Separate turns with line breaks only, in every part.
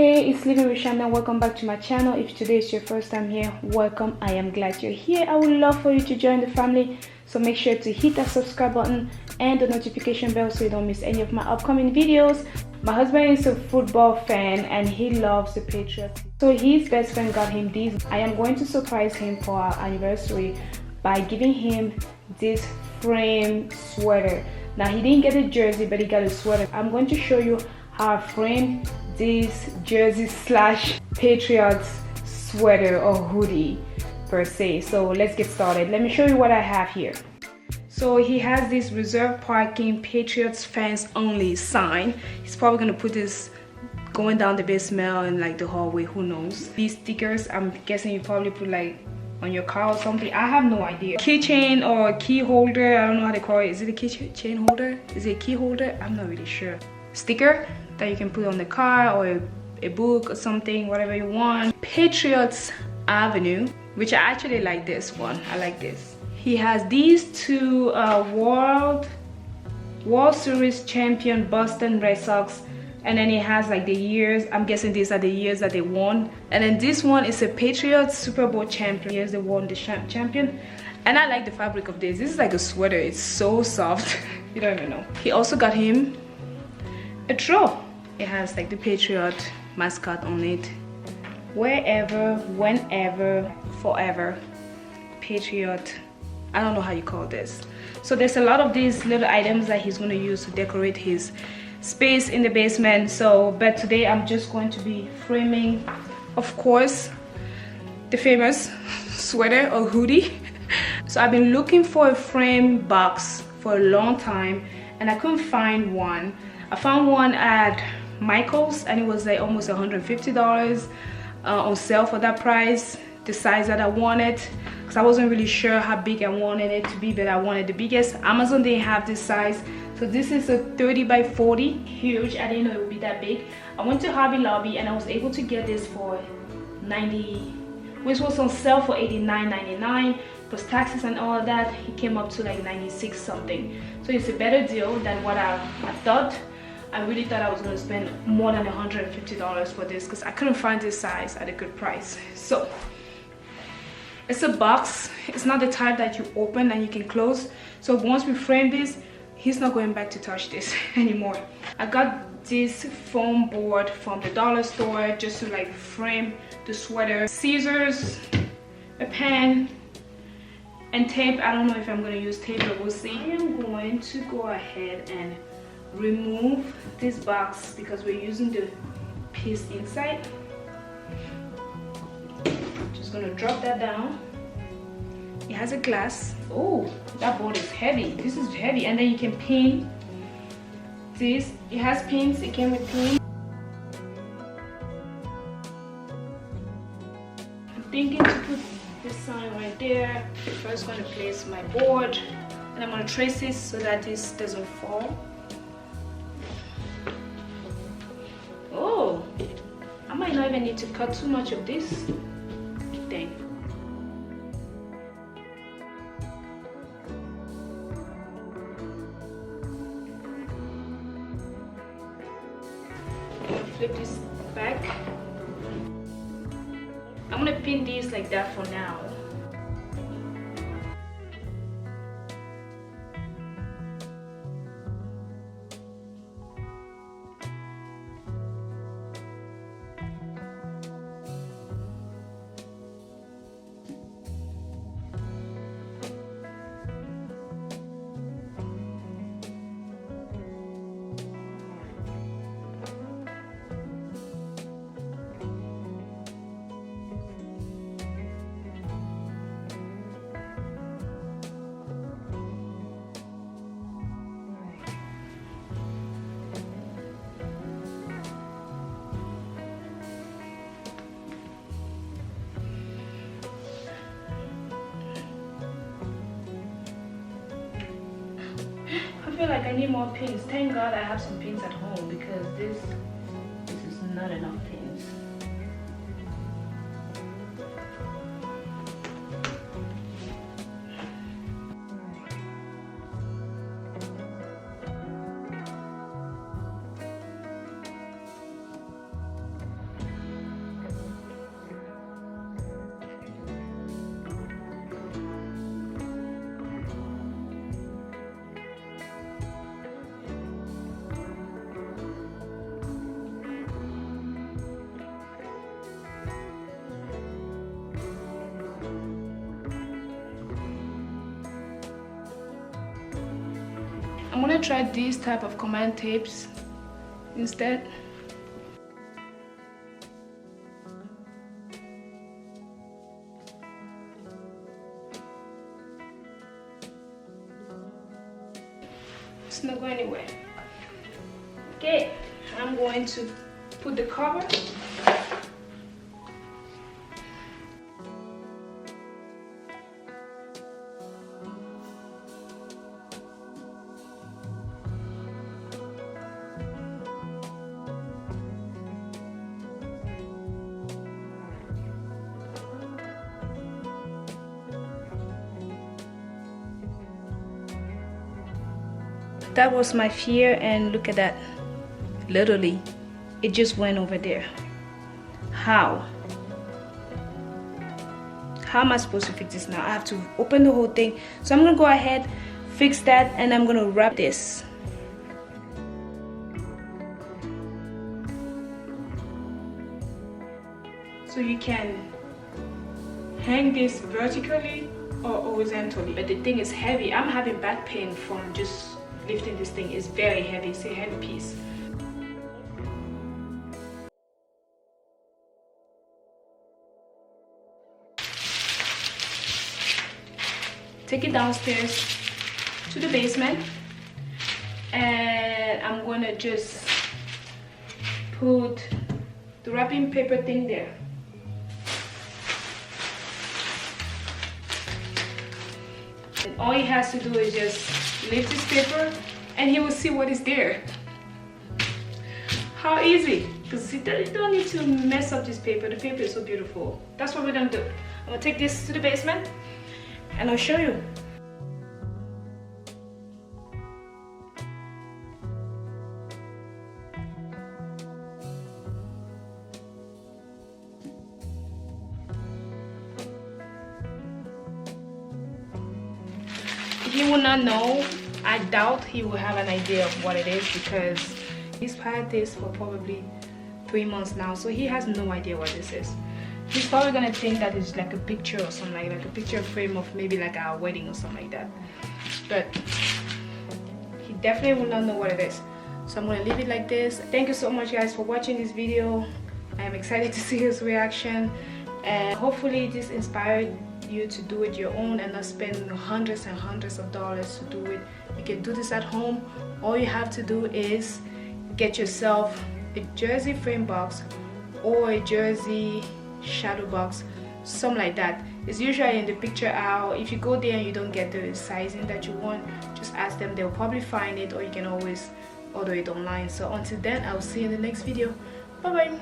Hey, it's Living with Shamna. Welcome back to my channel. If today is your first time here, welcome. I am glad you're here. I would love for you to join the family, so make sure to hit that subscribe button and the notification bell so you don't miss any of my upcoming videos. My husband is a football fan and he loves the Patriots, so his best friend got him these. I am going to surprise him for our anniversary by giving him this frame sweater. Now, he didn't get a jersey, but he got a sweater. I'm going to show you how I framed this jersey slash Patriots sweater or hoodie per se. So let's get started. Let me show you what I have here. So he has this reserve parking Patriots fans only sign. He's probably gonna put this going down the basement and like the hallway, who knows. These stickers, I'm guessing you probably put like on your car or something. I have no idea. Keychain or key holder, I don't know how to call it. Is it a keychain holder? Is it a key holder? I'm not really sure. Sticker that you can put on the car or a book or something, whatever you want. Patriots Avenue, which I actually like this one. I like this. He has these two World Series champion Boston Red Sox, and then he has like the years. I'm guessing these are the years that they won. And then this one is a Patriots Super Bowl champion. Years they won the champion. And I like the fabric of this. This is like a sweater. It's so soft. You don't even know. He also got him a throw. It has like the Patriot mascot on it. Wherever, whenever, forever. Patriot. I don't know how you call this. So there's a lot of these little items that he's going to use to decorate his space in the basement. So but today I'm just going to be framing, of course, the famous sweater or hoodie. So I've been looking for a frame box for a long time and I couldn't find one. I found one at Michael's and it was like almost $150 on sale for that price, the size that I wanted, because I wasn't really sure how big I wanted it to be, but I wanted the biggest. Amazon didn't have this size, so this is a 30 by 40, huge. I didn't know it would be that big. I went to Hobby Lobby and I was able to get this for $90, which was on sale for $89.99 plus taxes and all of that. It came up to like $96 something, so it's a better deal than what I thought. I really thought I was going to spend more than $150 for this because I couldn't find this size at a good price. So it's a box. It's not the type that you open and you can close. So once we frame this, he's not going back to touch this anymore. I got this foam board from the dollar store just to like frame the sweater. Scissors, a pen, and tape. I don't know if I'm going to use tape, but we'll see. I am going to go ahead and remove this box because we're using the piece inside. Just gonna drop that down. It has a glass. Oh, that board is heavy. This is heavy. And then you can pin this. It has pins. It came with pins. I'm thinking to put this sign right there. First, going to place my board and I'm going to trace this so that this doesn't fall. Oh, I might not even need to cut too much of this thing. Flip this back. I'm gonna pin these like that for now. I feel like I need more pins. Thank God I have some pins at home because this is not enough pins. gonna try these type of command tapes instead. It's not going anywhere. Okay, I'm going to put the cover. That was my fear, and look at that. Literally, it just went over there. How am I supposed to fix this now? I have to open the whole thing. So I'm gonna go ahead, fix that, and I'm gonna wrap this. So you can hang this vertically or horizontally, but the thing is heavy. I'm having back pain from just lifting this thing. Is very heavy. It's a heavy piece. Take it downstairs to the basement, and I'm gonna just put the wrapping paper thing there. And all he has to do is just lift this paper and he will see what is there. How easy, because you don't need to mess up this paper. The paper is so beautiful. That's what we're gonna do. I'm gonna take this to the basement and I'll show you. He will not know. I doubt he will have an idea of what it is, because he's had this for probably 3 months now, so he has no idea what this is. He's probably gonna think that it's like a picture or something, like a picture frame of maybe like our wedding or something like that, but he definitely will not know what it is. So I'm gonna leave it like this. Thank you so much, guys, for watching this video. I am excited to see his reaction, and hopefully this inspired you to do it your own and not spend hundreds and hundreds of dollars to do it. You can do this at home. All you have to do is get yourself a jersey frame box or a jersey shadow box, something like that. It's usually in the picture aisle. If you go there and you don't get the sizing that you want, just ask them. They'll probably find it, or you can always order it online. So until then, I'll see you in the next video. Bye bye.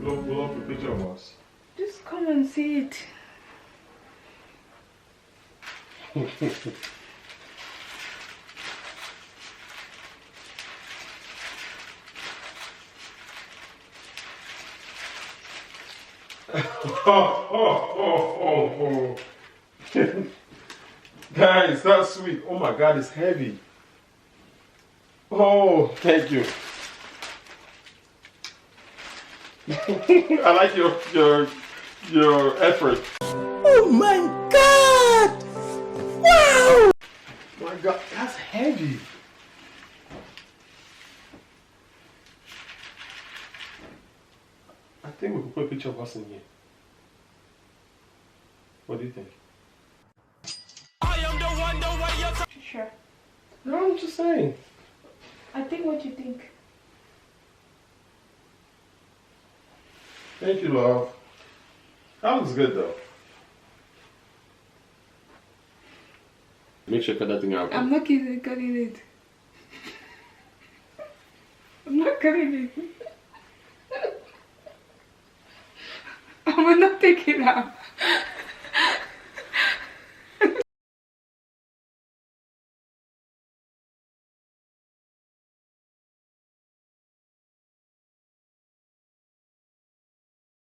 Blow up a picture of us.
Just come and see it.
Oh. Guys, that's sweet. Oh my God, it's heavy. Oh, thank you. I like your effort.
Oh my God! Wow!
My God, that's heavy. I think we could put a picture of us in here. What do you think?
I am the one, the way you're
Sure.
No, I'm just saying.
I think what you think.
Thank you, love. That looks good, though. Make sure you cut that thing out.
I'm not cutting it. I'm not cutting it. I'm gonna take it out.